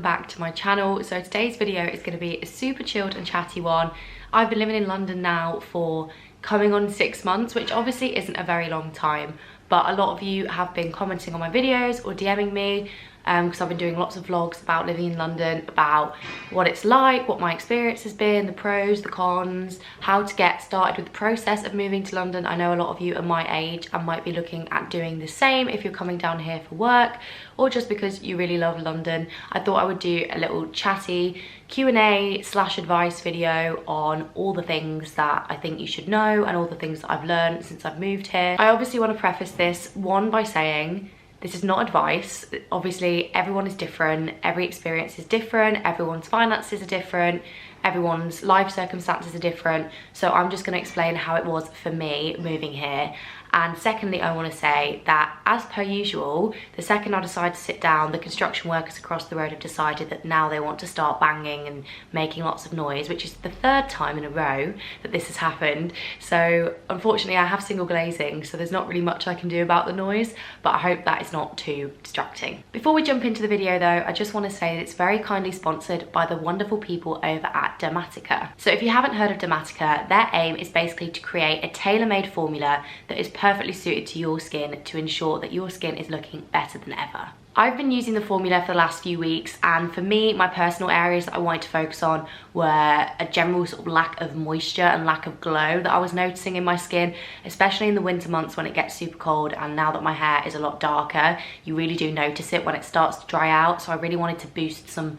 back to my channel. So today's video is going to be a super chilled and chatty one. I've been living in London now for coming on 6 months, which obviously isn't a very long time, but a lot of you have been commenting on my videos or DMing me because I've been doing lots of vlogs about living in London, about what it's like, what my experience has been, the pros, the cons, how to get started with the process of moving to London. I know a lot of you are my age and might be looking at doing the same if you're coming down here for work or just because you really love London. I thought I would do a little chatty Q&A/advice video on all the things that I think you should know and all the things that I've learned since I've moved here. I obviously want to preface this one by saying this is not advice. Obviously, everyone is different, every experience is different, everyone's finances are different, everyone's life circumstances are different. So I'm just gonna explain how it was for me moving here. And secondly, I want to say that as per usual, the second I decide to sit down, the construction workers across the road have decided that now they want to start banging and making lots of noise, which is the 3rd time in a row that this has happened. So unfortunately I have single glazing, so there's not really much I can do about the noise, but I hope that is not too distracting. Before we jump into the video though, I just want to say that it's very kindly sponsored by the wonderful people over at Dermatica. So if you haven't heard of Dermatica, their aim is basically to create a tailor-made formula that is perfectly suited to your skin to ensure that your skin is looking better than ever. I've been using the formula for the last few weeks, and for me, my personal areas that I wanted to focus on were a general sort of lack of moisture and lack of glow that I was noticing in my skin, especially in the winter months when it gets super cold, and now that my hair is a lot darker, you really do notice it when it starts to dry out. So I really wanted to boost some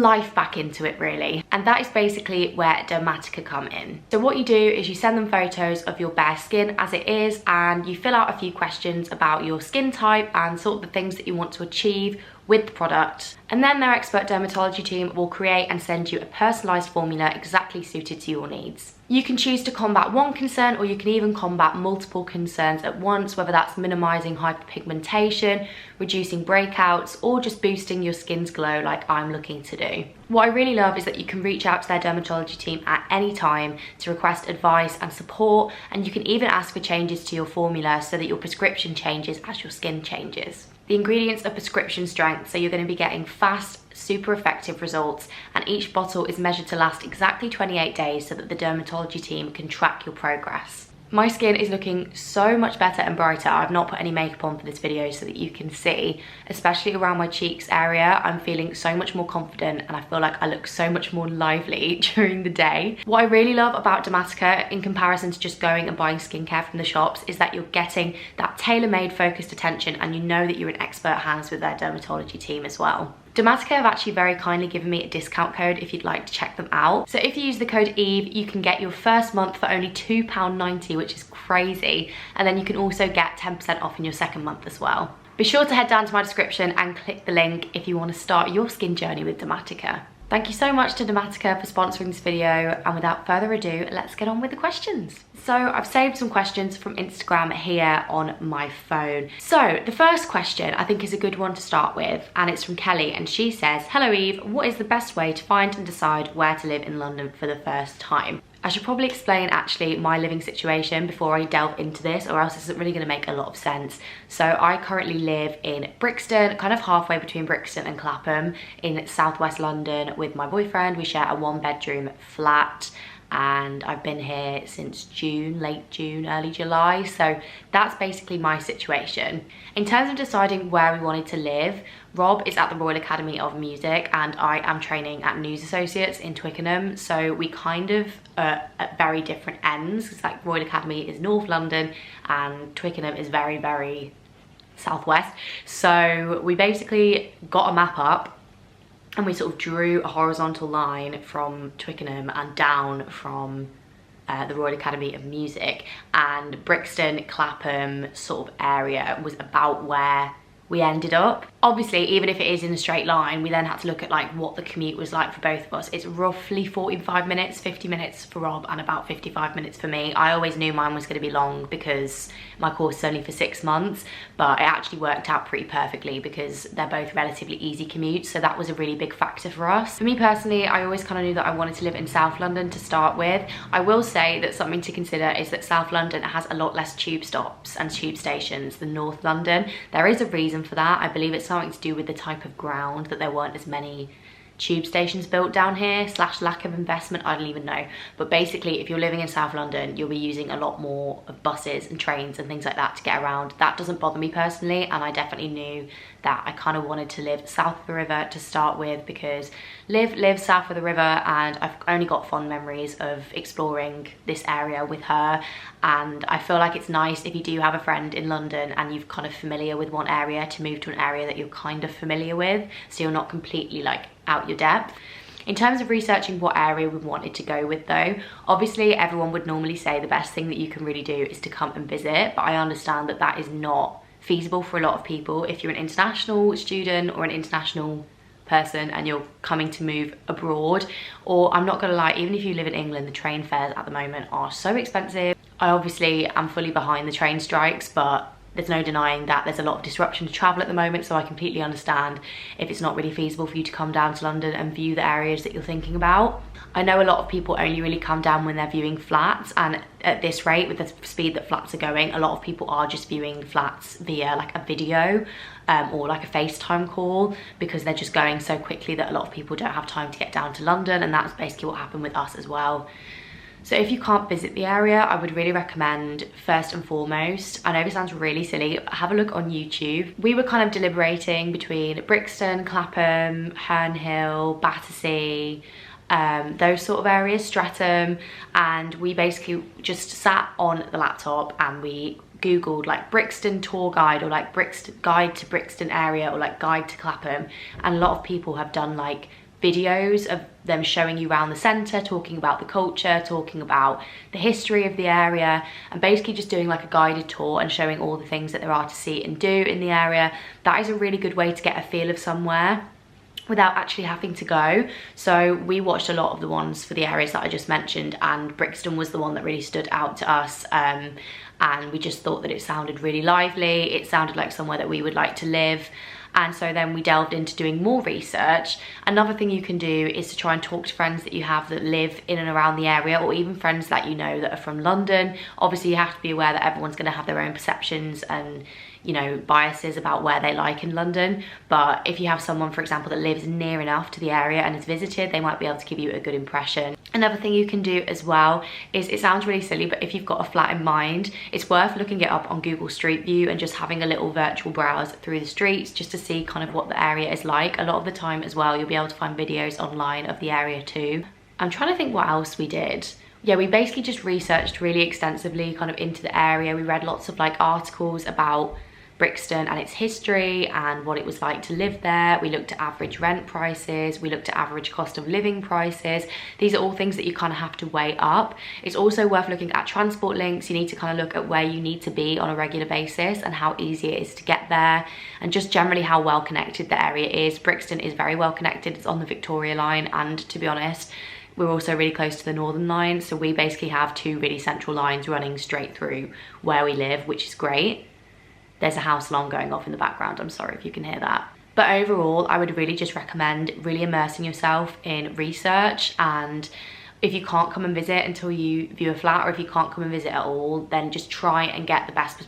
life back into it really, and that is basically where Dermatica come in. So what you do is you send them photos of your bare skin as it is, and you fill out a few questions about your skin type and sort of the things that you want to achieve with the product, and then their expert dermatology team will create and send you a personalised formula exactly suited to your needs. You can choose to combat one concern, or you can even combat multiple concerns at once, whether that's minimising hyperpigmentation, reducing breakouts, or just boosting your skin's glow like I'm looking to do. What I really love is that you can reach out to their dermatology team at any time to request advice and support, and you can even ask for changes to your formula so that your prescription changes as your skin changes. The ingredients are prescription strength, so you're going to be getting fast, super effective results, and each bottle is measured to last exactly 28 days so that the dermatology team can track your progress. My skin is looking so much better and brighter. I've not put any makeup on for this video so that you can see, especially around my cheeks area. I'm feeling so much more confident and I feel like I look so much more lively during the day. What I really love about Dermatica in comparison to just going and buying skincare from the shops is that you're getting that tailor-made focused attention, and you know that you're in expert hands with their dermatology team as well. Dermatica have actually very kindly given me a discount code if you'd like to check them out. So if you use the code EVE, you can get your first month for only £2.90, which is crazy. And then you can also get 10% off in your second month as well. Be sure to head down to my description and click the link if you want to start your skin journey with Dermatica. Thank you so much to Dermatica for sponsoring this video, and without further ado, let's get on with the questions. So I've saved some questions from Instagram here on my phone. So the first question I think is a good one to start with, and it's from Kelly, and she says, "Hello Eve, what is the best way to find and decide where to live in London for the first time?" I should probably explain actually my living situation before I delve into this, or else this isn't really going to make a lot of sense. So I currently live in Brixton, kind of halfway between Brixton and Clapham in southwest London with my boyfriend. We share a 1-bedroom flat, and I've been here since June, late June, early July. So that's basically my situation. In terms of deciding where we wanted to live, Rob is at the Royal Academy of Music and I am training at News Associates in Twickenham. So we kind of are at very different ends. It's like Royal Academy is North London and Twickenham is very, very southwest. So we basically got a map up and we sort of drew a horizontal line from Twickenham and down from the Royal Academy of Music, and Brixton, Clapham sort of area was about where we ended up. Obviously, even if it is in a straight line, we then had to look at like what the commute was like for both of us. It's roughly 45 minutes, 50 minutes for Rob and about 55 minutes for me. I always knew mine was going to be long because my course is only for 6 months, but it actually worked out pretty perfectly because they're both relatively easy commutes, so that was a really big factor for us. For me personally, I always kind of knew that I wanted to live in South London to start with. I will say that something to consider is that South London has a lot less tube stops and tube stations than North London. There is a reason reason for that. I believe it's something to do with the type of ground, that there weren't as many tube stations built down here, slash lack of investment, I don't even know. But basically, if you're living in South London, you'll be using a lot more of buses and trains and things like that to get around. That doesn't bother me personally, and I definitely knew that I kind of wanted to live south of the river to start with, because live south of the river, and I've only got fond memories of exploring this area with her. And I feel like it's nice if you do have a friend in London and you're kind of familiar with one area, to move to an area that you're kind of familiar with, so you're not completely like out your depth. In terms of researching what area we wanted to go with though, obviously everyone would normally say the best thing that you can really do is to come and visit, but I understand that that is not feasible for a lot of people. If you're an international student or an international person and you're coming to move abroad, or I'm not gonna lie, even if you live in England, the train fares at the moment are so expensive. I obviously am fully behind the train strikes, but there's no denying that there's a lot of disruption to travel at the moment, so I completely understand if it's not really feasible for you to come down to London and view the areas that you're thinking about. I know a lot of people only really come down when they're viewing flats, and at this rate, with the speed that flats are going, a lot of people are just viewing flats via like a video or like a FaceTime call, because they're just going so quickly that a lot of people don't have time to get down to London, and that's basically what happened with us as well. So if you can't visit the area, I would really recommend, first and foremost, I know this sounds really silly, but have a look on YouTube. We were kind of deliberating between Brixton, Clapham, Herne Hill, Battersea, those sort of areas, Streatham, and we basically just sat on the laptop and we Googled like Brixton tour guide, or like Brixton guide to Brixton area, or like guide to Clapham, and a lot of people have done like videos of them showing you around the centre, talking about the culture, talking about the history of the area, and basically just doing like a guided tour and showing all the things that there are to see and do in the area. That is a really good way to get a feel of somewhere without actually having to go. So we watched a lot of the ones for the areas that I just mentioned, and Brixton was the one that really stood out to us, and we just thought that it sounded really lively. It sounded like somewhere that we would like to live. And so then we delved into doing more research. Another thing you can do is to try and talk to friends that you have that live in and around the area, or even friends that you know that are from London. Obviously you have to be aware that everyone's going to have their own perceptions and, you know, biases about where they like in London. But if you have someone, for example, that lives near enough to the area and has visited, they might be able to give you a good impression. Another thing you can do as well is, it sounds really silly, but if you've got a flat in mind, it's worth looking it up on Google Street View and just having a little virtual browse through the streets just to see kind of what the area is like. A lot of the time as well, you'll be able to find videos online of the area too. I'm trying to think what else we did. Yeah, we basically just researched really extensively kind of into the area. We read lots of like articles about Brixton and its history and what it was like to live there. We looked at average rent prices, we looked at average cost of living prices. These are all things that you kind of have to weigh up. It's also worth looking at transport links. You need to kind of look at where you need to be on a regular basis and how easy it is to get there, and just generally how well connected the area is. Brixton is very well connected. It's on the Victoria line, and to be honest, we're also really close to the Northern line, so we basically have two really central lines running straight through where we live, which is great. There's a house alarm going off in the background, I'm sorry if you can hear that. But overall, I would really just recommend really immersing yourself in research, and if you can't come and visit until you view a flat, or if you can't come and visit at all, then just try and get the best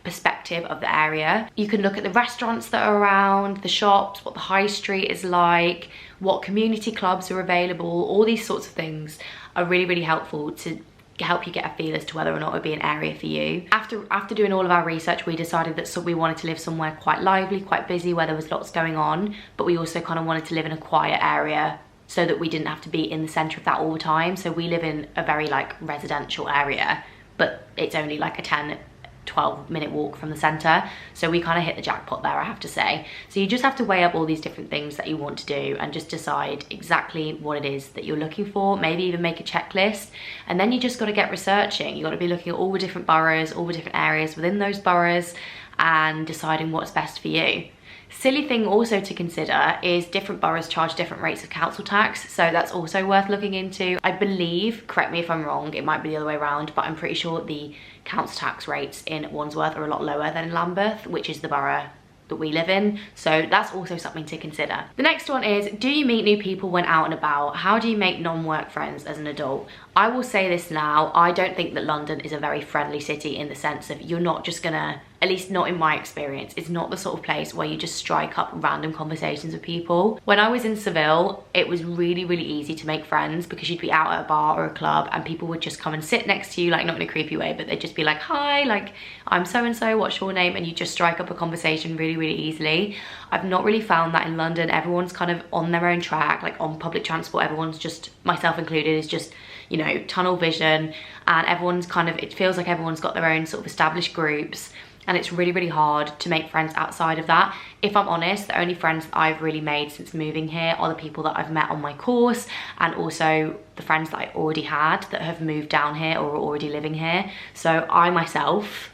perspective of the area. You can look at the restaurants that are around, the shops, what the high street is like, what community clubs are available. All these sorts of things are really, really helpful to help you get a feel as to whether or not it would be an area for you. After doing all of our research, we decided that we wanted to live somewhere quite lively, quite busy, where there was lots going on, but we also kind of wanted to live in a quiet area so that we didn't have to be in the center of that all the time. So we live in a very like residential area, but it's only like a 10-12 minute walk from the center, so we kind of hit the jackpot there, I have to say. So you just have to weigh up all these different things that you want to do and just decide exactly what it is that you're looking for. Maybe even make a checklist, and then you just got to get researching. You got to be looking at all the different boroughs, all the different areas within those boroughs, and deciding what's best for you. Silly thing also to consider is different boroughs charge different rates of council tax, so that's also worth looking into. I believe, correct me if I'm wrong, it might be the other way around, but I'm pretty sure the council tax rates in Wandsworth are a lot lower than in Lambeth, which is the borough that we live in, so that's also something to consider. The next one is, do you meet new people when out and about? How do you make non-work friends as an adult? I will say this now, I don't think that London is a very friendly city, in the sense of you're not just gonna at least not in my experience. It's not the sort of place where you just strike up random conversations with people. When I was in Seville, it was really, really easy to make friends because you'd be out at a bar or a club and people would just come and sit next to you, like not in a creepy way, but they'd just be like, hi, like I'm so-and-so, what's your name? And you just strike up a conversation really, really easily. I've not really found that in London. Everyone's kind of on their own track, like on public transport, everyone's just, myself included, is just, you know, tunnel vision, and everyone's kind of, it feels like everyone's got their own sort of established groups, and it's really, really hard to make friends outside of that. If I'm honest, the only friends that I've really made since moving here are the people that I've met on my course, and also the friends that I already had that have moved down here or are already living here. So I myself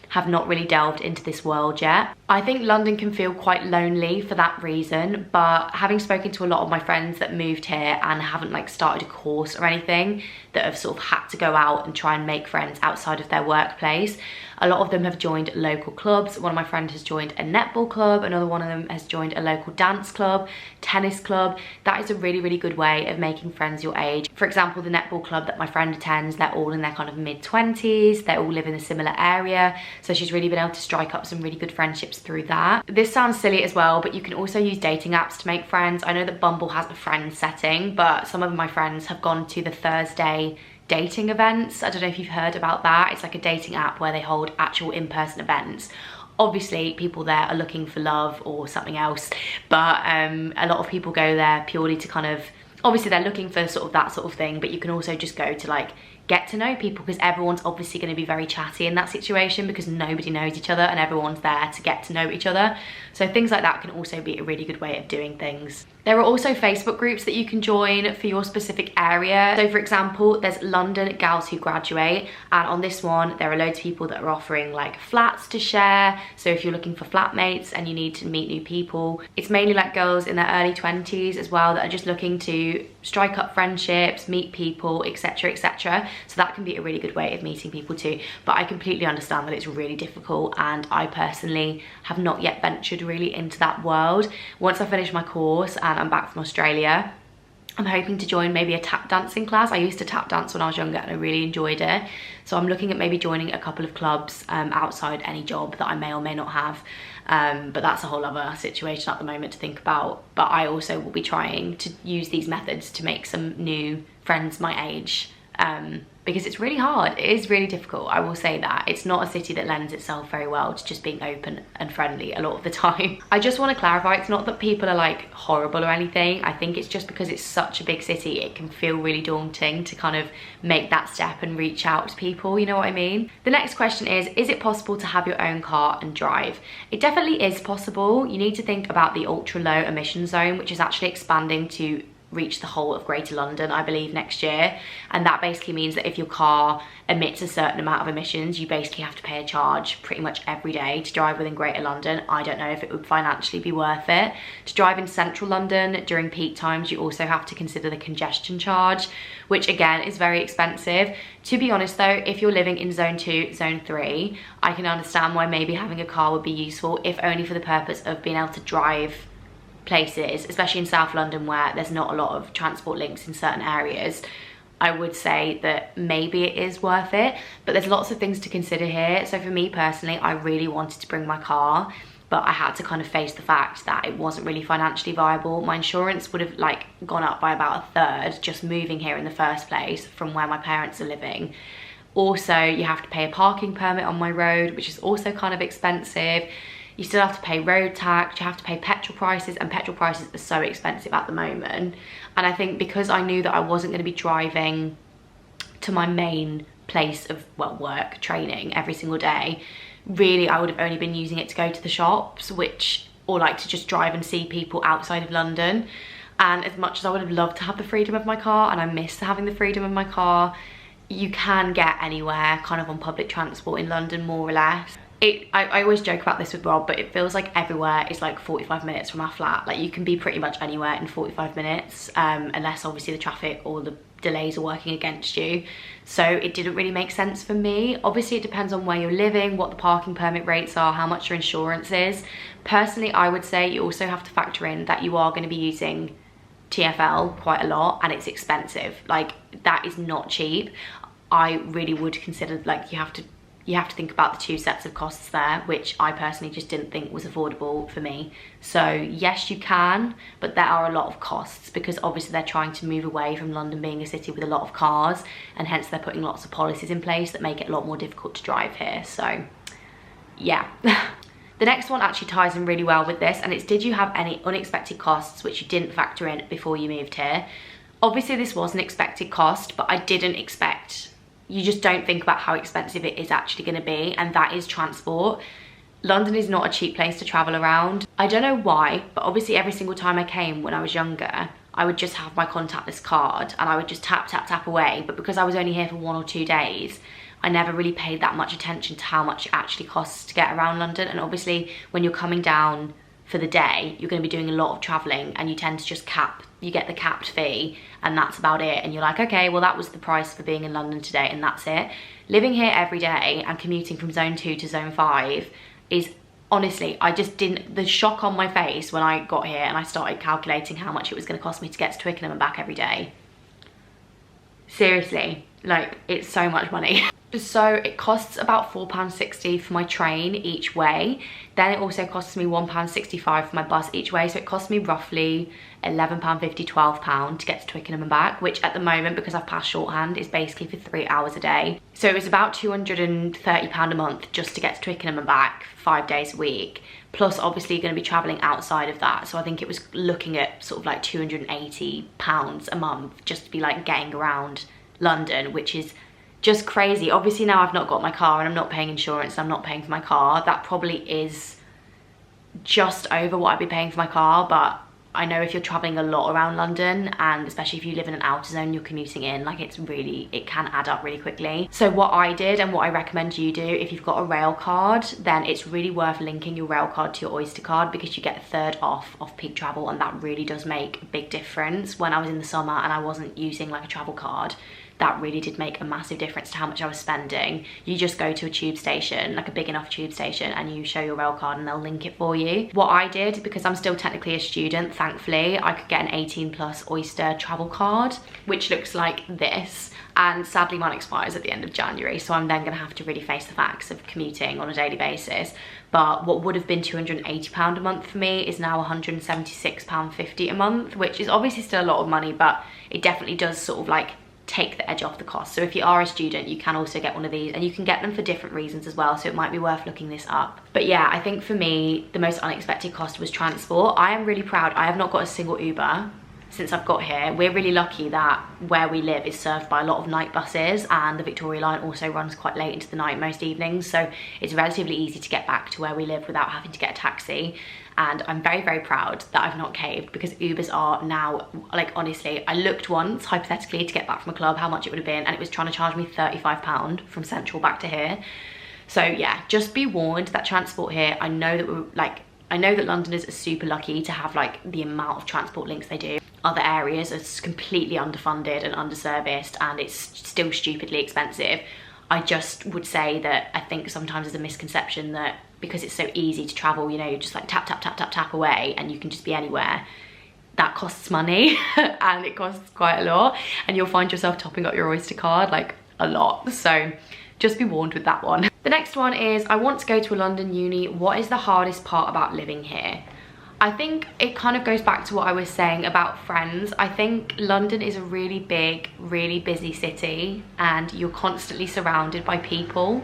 have not really delved into this world yet. I think London can feel quite lonely for that reason, but having spoken to a lot of my friends that moved here and haven't like started a course or anything, that have sort of had to go out and try and make friends outside of their workplace, a lot of them have joined local clubs. One of my friends has joined a netball club, another one of them has joined a local dance club, tennis club. That is a really, really good way of making friends your age. For example, the netball club that my friend attends, they're all in their kind of mid-20s, they all live in a similar area, so she's really been able to strike up some really good friendships through that. This sounds silly as well, but you can also use dating apps to make friends. I know that Bumble has a friend setting, but some of my friends have gone to the Thursday dating events. I don't know if you've heard about that. It's like a dating app where they hold actual in-person events. Obviously people there are looking for love or something else, but a lot of people go there purely to kind of, obviously they're looking for sort of that sort of thing, but you can also just go to like get to know people, because everyone's obviously going to be very chatty in that situation because nobody knows each other and everyone's there to get to know each other. So things like that can also be a really good way of doing things. There are also Facebook groups that you can join for your specific area. So for example, there's London Gals Who Graduate, and on this one there are loads of people that are offering like flats to share. So if you're looking for flatmates and you need to meet new people, it's mainly like girls in their early 20s as well that are just looking to strike up friendships, meet people, etc, etc. So that can be a really good way of meeting people too. But I completely understand that it's really difficult, and I personally have not yet ventured really into that world. Once I finish my course and I'm back from Australia, I'm hoping to join maybe a tap dancing class. I used to tap dance when I was younger and I really enjoyed it. So I'm looking at maybe joining a couple of clubs outside any job that I may or may not have. But that's a whole other situation at the moment to think about. But I also will be trying to use these methods to make some new friends my age. Because it's really hard. It is really difficult, I will say that. It's not a city that lends itself very well to just being open and friendly a lot of the time. I just want to clarify, it's not that people are like horrible or anything. I think it's just because it's such a big city, it can feel really daunting to kind of make that step and reach out to people, you know what I mean? The next question is it possible to have your own car and drive? It definitely is possible. You need to think about the ultra low emission zone, which is actually expanding to reach the whole of Greater London, I believe, next year. And that basically means that if your car emits a certain amount of emissions, you basically have to pay a charge pretty much every day to drive within Greater London. I don't know if it would financially be worth it. To drive in central London during peak times, you also have to consider the congestion charge, which again is very expensive. To be honest though, if you're living in zone 2, zone 3, I can understand why maybe having a car would be useful, if only for the purpose of being able to drive places, especially in South London where there's not a lot of transport links in certain areas. I would say that maybe it is worth it, but there's lots of things to consider here. So for me personally, I really wanted to bring my car, but I had to kind of face the fact that it wasn't really financially viable. My insurance would have like gone up by about a third just moving here in the first place from where my parents are living. Also, you have to pay a parking permit on my road, which is also kind of expensive. You still have to pay road tax, you have to pay petrol prices, and petrol prices are so expensive at the moment. And I think because I knew that I wasn't going to be driving to my main place of, well, work, training every single day, really I would have only been using it to go to the shops, or like to just drive and see people outside of London. And as much as I would have loved to have the freedom of my car, and I miss having the freedom of my car, you can get anywhere kind of on public transport in London, more or less. I always joke about this with Rob, but it feels like everywhere is like 45 minutes from our flat. Like you can be pretty much anywhere in 45 minutes, unless obviously the traffic or the delays are working against you. So it didn't really make sense for me. Obviously it depends on where you're living, what the parking permit rates are, how much your insurance is. Personally, I would say you also have to factor in that you are going to be using TfL quite a lot, and it's expensive. Like that is not cheap. I really would consider, like, you have to you have to think about the two sets of costs there, which I personally just didn't think was affordable for me. So yes, you can, but there are a lot of costs because obviously they're trying to move away from London being a city with a lot of cars, and hence they're putting lots of policies in place that make it a lot more difficult to drive here. So yeah. The next one actually ties in really well with this, and it's, did you have any unexpected costs which you didn't factor in before you moved here? Obviously this was an expected cost, but I didn't expect, you just don't think about how expensive it is actually going to be, and that is transport. London is not a cheap place to travel around. I don't know why, but obviously every single time I came when I was younger, I would just have my contactless card and I would just tap, tap, tap away. But because I was only here for 1 or 2 days, I never really paid that much attention to how much it actually costs to get around London. And obviously when you're coming down for the day, you're going to be doing a lot of traveling, and you tend to just you get the capped fee, and that's about it. And you're like, okay, well that was the price for being in London today, and that's it. Living here every day and commuting from zone 2 to zone 5 is, honestly, I just didn't, the shock on my face when I got here and I started calculating how much it was going to cost me to get to Twickenham and back every day. Seriously, like, it's so much money. So it costs about £4.60 for my train each way. Then it also costs me £1.65 for my bus each way. So it costs me roughly £11.50, £12 to get to Twickenham and back, which at the moment, because I've passed shorthand, is basically for 3 hours a day. So it was about £230 a month just to get to Twickenham and back 5 days a week. Plus obviously you're going to be travelling outside of that. So I think it was looking at sort of like £280 a month just to be like getting around London, which is just crazy. Obviously now I've not got my car and I'm not paying insurance, I'm not paying for my car. That probably is just over what I'd be paying for my car, but I know if you're traveling a lot around London, and especially if you live in an outer zone, you're commuting in, like, it can add up really quickly. So what I did, and what I recommend you do, if you've got a rail card, then it's really worth linking your rail card to your Oyster card, because you get a third off peak travel, and that really does make a big difference. When I was in the summer and I wasn't using like a travel card, that really did make a massive difference to how much I was spending. You just go to a tube station, like a big enough tube station, and you show your rail card and they'll link it for you. What I did, because I'm still technically a student, thankfully, I could get an 18+ Oyster travel card, which looks like this. And sadly mine expires at the end of January, so I'm then gonna have to really face the facts of commuting on a daily basis. But what would have been £280 a month for me is now £176.50 a month, which is obviously still a lot of money, but it definitely does sort of like take the edge off the cost. So if you are a student, you can also get one of these, and you can get them for different reasons as well, so it might be worth looking this up. But yeah, I think for me the most unexpected cost was transport. I am really proud I have not got a single Uber since I've got here. We're really lucky that where we live is served by a lot of night buses, and the Victoria line also runs quite late into the night most evenings, so it's relatively easy to get back to where we live without having to get a taxi. And I'm very, very proud that I've not caved, because Ubers are now, like, honestly, I looked once hypothetically to get back from a club how much it would have been, and it was trying to charge me £35 from Central back to here. So yeah, just be warned that transport here, I know that Londoners are super lucky to have like the amount of transport links they do. Other areas are completely underfunded and underserviced, and it's still stupidly expensive. I just would say that I think sometimes there's a misconception that because it's so easy to travel, you know, you just like tap, tap, tap, tap, tap away and you can just be anywhere. That costs money and it costs quite a lot, and you'll find yourself topping up your Oyster card like a lot. So just be warned with that one. The next one is, I want to go to a London uni. What is the hardest part about living here? I think it kind of goes back to what I was saying about friends. I think London is a really big, really busy city, and you're constantly surrounded by people.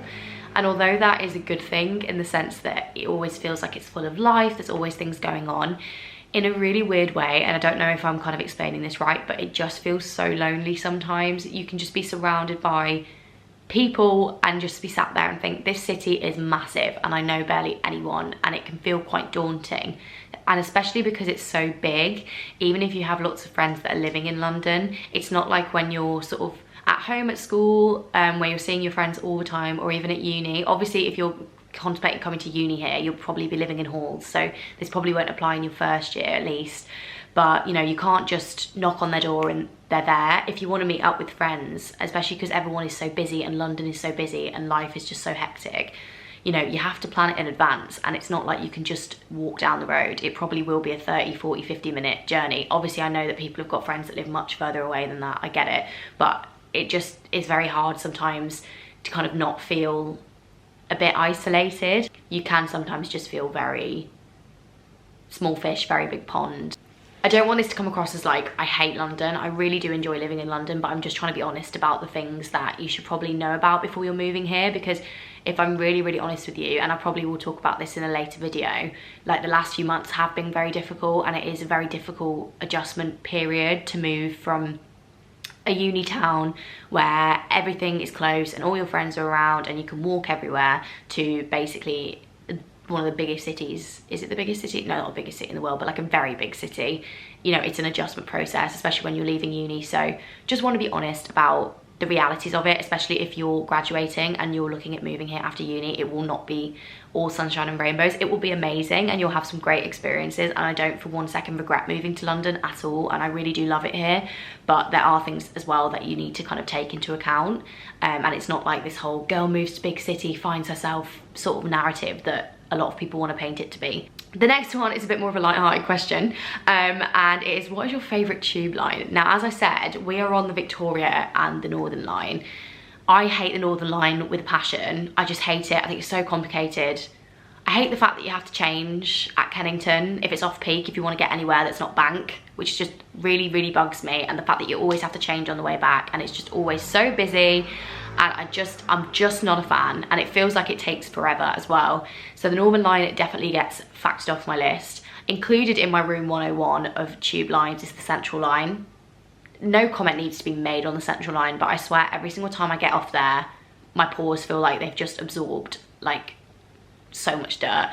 And although that is a good thing in the sense that it always feels like it's full of life, there's always things going on, in a really weird way, and I don't know if I'm kind of explaining this right, but it just feels so lonely sometimes. You can just be surrounded by people and just be sat there and think, this city is massive and I know barely anyone, and it can feel quite daunting. And especially because it's so big, even if you have lots of friends that are living in London, it's not like when you're sort of at home at school, where you're seeing your friends all the time, or even at uni. Obviously if you're contemplating coming to uni here, you'll probably be living in halls, so this probably won't apply in your first year at least. But you know, you can't just knock on their door and they're there. If you want to meet up with friends, especially because everyone is so busy and London is so busy and life is just so hectic, you know, you have to plan it in advance, and it's not like you can just walk down the road. It probably will be a 30, 40, 50 minute journey. Obviously I know that people have got friends that live much further away than that, I get it, but it just is very hard sometimes to kind of not feel a bit isolated. You can sometimes just feel very small fish, very big pond. I don't want this to come across as like, I hate London. I really do enjoy living in London, but I'm just trying to be honest about the things that you should probably know about before you're moving here, because if I'm really, really honest with you, and I probably will talk about this in a later video, like the last few months have been very difficult, and it is a very difficult adjustment period to move from a uni town where everything is close and all your friends are around and you can walk everywhere, to basically one of the biggest cities. Is it the biggest city? No, not the biggest city in the world, but like a very big city. You know, it's an adjustment process, especially when you're leaving uni. So just want to be honest about the realities of it, especially if you're graduating and you're looking at moving here after uni. It will not be all sunshine and rainbows. It will be amazing and you'll have some great experiences, and I don't for 1 second regret moving to London at all, and I really do love it here. But there are things as well that you need to kind of take into account, and it's not like this whole girl moves to big city, finds herself sort of narrative that a lot of people want to paint it to be. The next one is a bit more of a light-hearted question, and it is, what is your favourite tube line? Now, as I said, we are on the Victoria and the Northern line. I hate the Northern line with a passion. I just hate it. I think it's so complicated. I hate the fact that you have to change at Kennington if it's off peak, if you want to get anywhere that's not Bank, which just really, really bugs me. And the fact that you always have to change on the way back, and it's just always so busy. And I'm just not a fan, and it feels like it takes forever as well. So the Northern line, it definitely gets factored off my list. Included in my room 101 of tube lines is the Central line. No comment needs to be made on the Central line, but I swear every single time I get off there, my pores feel like they've just absorbed like so much dirt.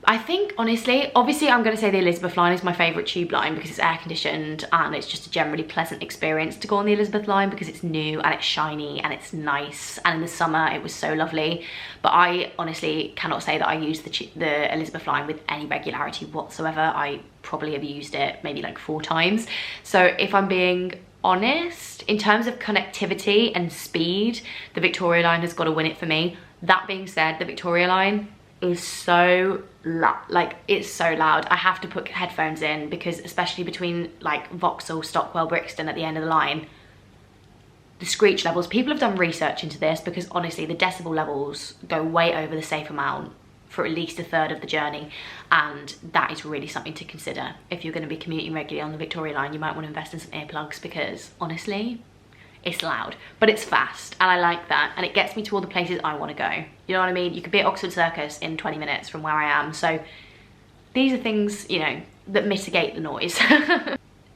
I think, honestly, obviously I'm going to say the Elizabeth line is my favourite tube line because it's air conditioned and it's just a generally pleasant experience to go on the Elizabeth line because it's new and it's shiny and it's nice, and in the summer it was so lovely. But I honestly cannot say that I use the Elizabeth line with any regularity whatsoever. I probably have used it maybe like 4 times. So if I'm being honest, in terms of connectivity and speed, the Victoria line has got to win it for me. That being said, the Victoria line is so like, it's so loud. I have to put headphones in because, especially between like Vauxhall, Stockwell, Brixton at the end of the line, the screech levels, people have done research into this because honestly the decibel levels go way over the safe amount for at least 1/3 of the journey, and that is really something to consider. If you're going to be commuting regularly on the Victoria line, you might want to invest in some earplugs because honestly it's loud, but it's fast, and I like that, and it gets me to all the places I want to go. You know what I mean? You could be at Oxford Circus in 20 minutes from where I am, so these are things, you know, that mitigate the noise.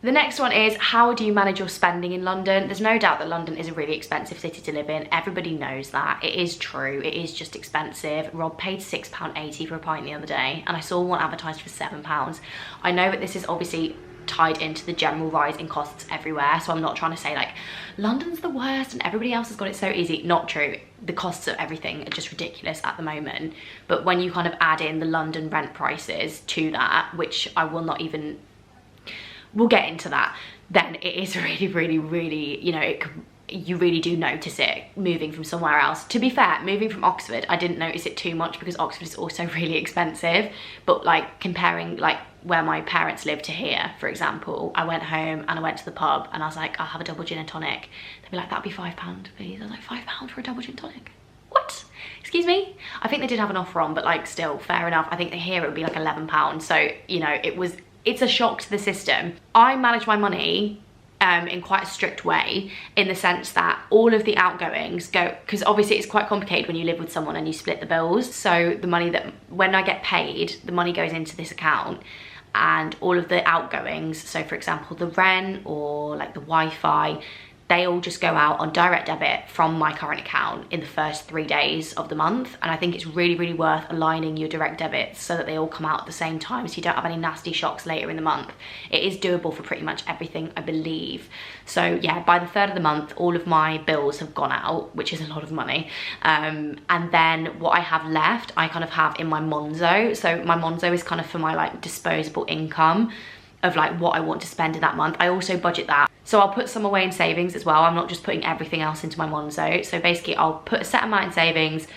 The next one is, how do you manage your spending in London? There's no doubt that London is a really expensive city to live in. Everybody knows that. It is true. It is just expensive. Rob paid £6.80 for a pint the other day, and I saw one advertised for £7. I know that this is obviously tied into the general rise in costs everywhere, so I'm not trying to say like London's the worst and everybody else has got it so easy. Not true. The costs of everything are just ridiculous at the moment, but when you kind of add in the London rent prices to that, which I will not even, we'll get into that, then it is really, really, really, you know, you really do notice it moving from somewhere else. To be fair, moving from Oxford, I didn't notice it too much because Oxford is also really expensive, but like comparing like where my parents live to here, for example, I went home and I went to the pub and I was like, I'll have a double gin and tonic. They'd be like, that'd be £5 please. I was like, £5 for a double gin and tonic? What? Excuse me? I think they did have an offer on, but like still, fair enough. I think here it would be like £11. So, you know, it's a shock to the system. I manage my money in quite a strict way, in the sense that all of the outgoings go, because obviously it's quite complicated when you live with someone and you split the bills. So the money that, when I get paid, the money goes into this account, and all of the outgoings, so for example the rent or like the Wi-Fi, they all just go out on direct debit from my current account in the first 3 days of the month. And I think it's really, really worth aligning your direct debits so that they all come out at the same time, so you don't have any nasty shocks later in the month. It is doable for pretty much everything, I believe. So yeah, by the 3rd of the month, all of my bills have gone out, which is a lot of money. And then what I have left, I kind of have in my Monzo. So my Monzo is kind of for my like disposable income of like what I want to spend in that month. I also budget that. So I'll put some away in savings as well. I'm not just putting everything else into my Monzo. So basically I'll put a set amount in savings,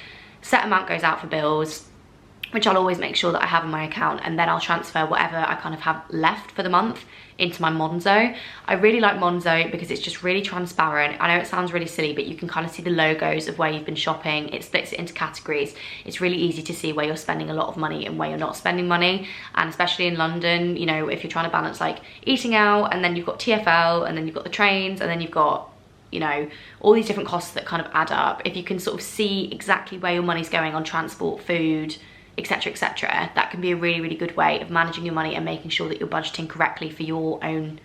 set amount goes out for bills, which I'll always make sure that I have in my account, and then I'll transfer whatever I kind of have left for the month into my Monzo. I really like Monzo because it's just really transparent. I know it sounds really silly, but you can kind of see the logos of where you've been shopping. It splits it into categories. It's really easy to see where you're spending a lot of money and where you're not spending money. And especially in London, you know, if you're trying to balance like eating out, and then you've got TfL, and then you've got the trains, and then you've got, you know, all these different costs that kind of add up. If you can sort of see exactly where your money's going on transport, food, etc, etc, that can be a really, really good way of managing your money and making sure that you're budgeting correctly for your own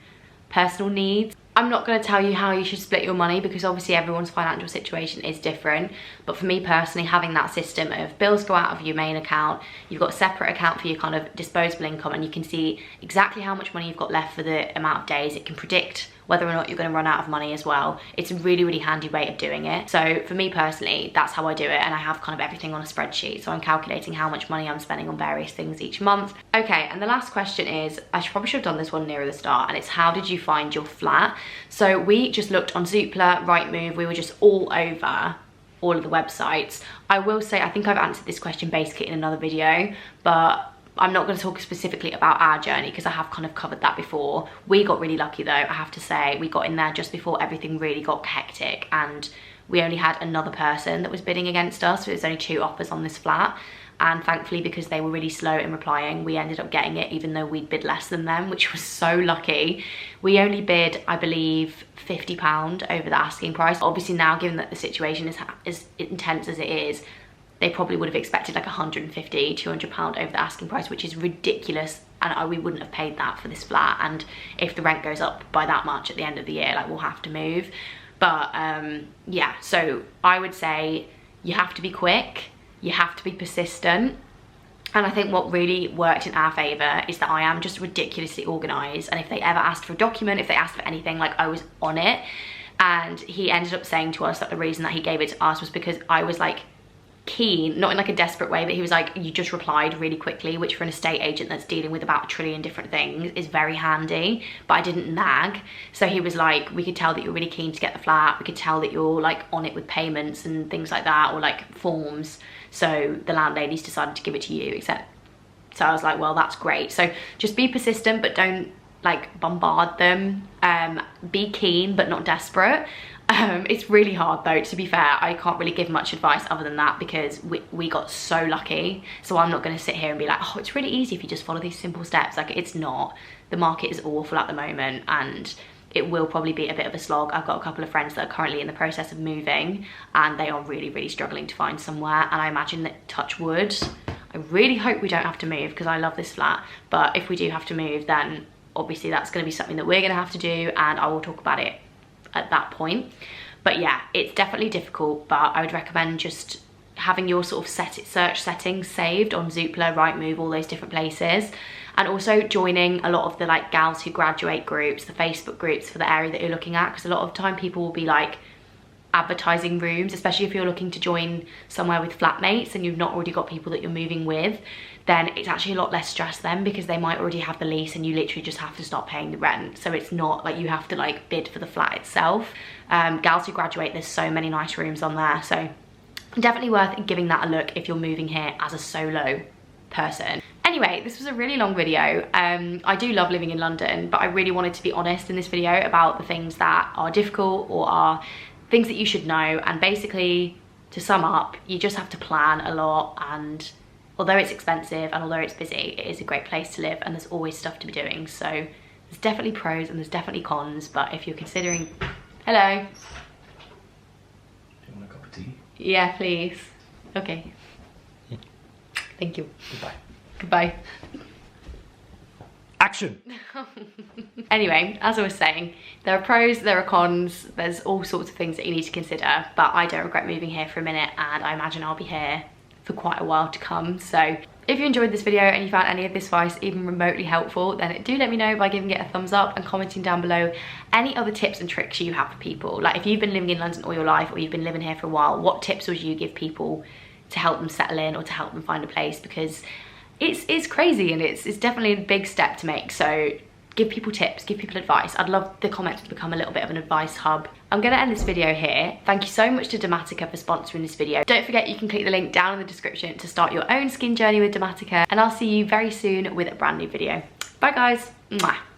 personal needs. I'm not going to tell you how you should split your money because obviously everyone's financial situation is different, but for me personally, having that system of bills go out of your main account, you've got a separate account for your kind of disposable income, and you can see exactly how much money you've got left for the amount of days. It can predict whether or not you're going to run out of money as well. It's a really, really handy way of doing it. So for me personally, that's how I do it, and I have kind of everything on a spreadsheet. So I'm calculating how much money I'm spending on various things each month. Okay, and the last question is, probably should have done this one nearer the start, and it's how did you find your flat? So we just looked on Zoopla, Rightmove, we were just all over all of the websites. I will say, I think I've answered this question basically in another video, but I'm not going to talk specifically about our journey because I have kind of covered that before. We got really lucky though, I have to say. We got in there just before everything really got hectic, and we only had another person that was bidding against us. So there's only 2 offers on this flat, and thankfully, because they were really slow in replying, we ended up getting it even though we'd bid less than them, which was so lucky. We only bid, I believe, £50 over the asking price. Obviously now, given that the situation is as intense as it is, they probably would have expected like £150, £200 over the asking price, which is ridiculous. And we wouldn't have paid that for this flat. And if the rent goes up by that much at the end of the year, like, we'll have to move. But yeah, so I would say you have to be quick, you have to be persistent. And I think what really worked in our favour is that I am just ridiculously organised. And if they ever asked for a document, if they asked for anything, like, I was on it. And he ended up saying to us that the reason that he gave it to us was because I was like keen, not in like a desperate way, but he was like, you just replied really quickly, which for an estate agent that's dealing with about 1 trillion different things is very handy. But I didn't nag. So he was like, we could tell that you're really keen to get the flat, we could tell that you're like on it with payments and things like that, or like forms, so the landlady's decided to give it to you, except. So I was like, well, that's great. So just be persistent, but don't like bombard them. Be keen but not desperate. It's really hard though, to be fair. I can't really give much advice other than that because we got so lucky. So I'm not going to sit here and be like, oh, it's really easy if you just follow these simple steps. Like, it's not. The market is awful at the moment, and it will probably be a bit of a slog. I've got a couple of friends that are currently in the process of moving, and they are really, really struggling to find somewhere. And I imagine that, touch wood, I really hope we don't have to move because I love this flat. But if we do have to move, then obviously that's going to be something that we're going to have to do, and I will talk about it at that point. But yeah, it's definitely difficult, but I would recommend just having your sort of search settings saved on Zoopla, Rightmove, all those different places, and also joining a lot of the like gals who graduate groups, the Facebook groups for the area that you're looking at, because a lot of the time people will be like advertising rooms, especially if you're looking to join somewhere with flatmates and you've not already got people that you're moving with. Then it's actually a lot less stress then, because they might already have the lease and you literally just have to start paying the rent. So it's not like you have to like bid for the flat itself. Gals who graduate, there's so many nice rooms on there, so definitely worth giving that a look if you're moving here as a solo person. Anyway, this was a really long video. I do love living in London, but I really wanted to be honest in this video about the things that are difficult or are things that you should know. And basically, to sum up, you just have to plan a lot, and although it's expensive and although it's busy, it is a great place to live and there's always stuff to be doing. So there's definitely pros and there's definitely cons, but if you're considering... Hello. Do you want a cup of tea? Yeah, please. Okay. Thank you. Goodbye. Goodbye. Action! Anyway, as I was saying, there are pros, there are cons, there's all sorts of things that you need to consider, but I don't regret moving here for a minute, and I imagine I'll be here for quite a while to come. So if you enjoyed this video and you found any of this advice even remotely helpful, then do let me know by giving it a thumbs up and commenting down below any other tips and tricks you have for people. Like, if you've been living in London all your life, or you've been living here for a while, what tips would you give people to help them settle in or to help them find a place? Because it's crazy, and it's definitely a big step to make. So give people tips, give people advice. I'd love the comments to become a little bit of an advice hub. I'm gonna end this video here. Thank you so much to Dermatica for sponsoring this video. Don't forget you can click the link down in the description to start your own skin journey with Dermatica, and I'll see you very soon with a brand new video. Bye guys. Mwah.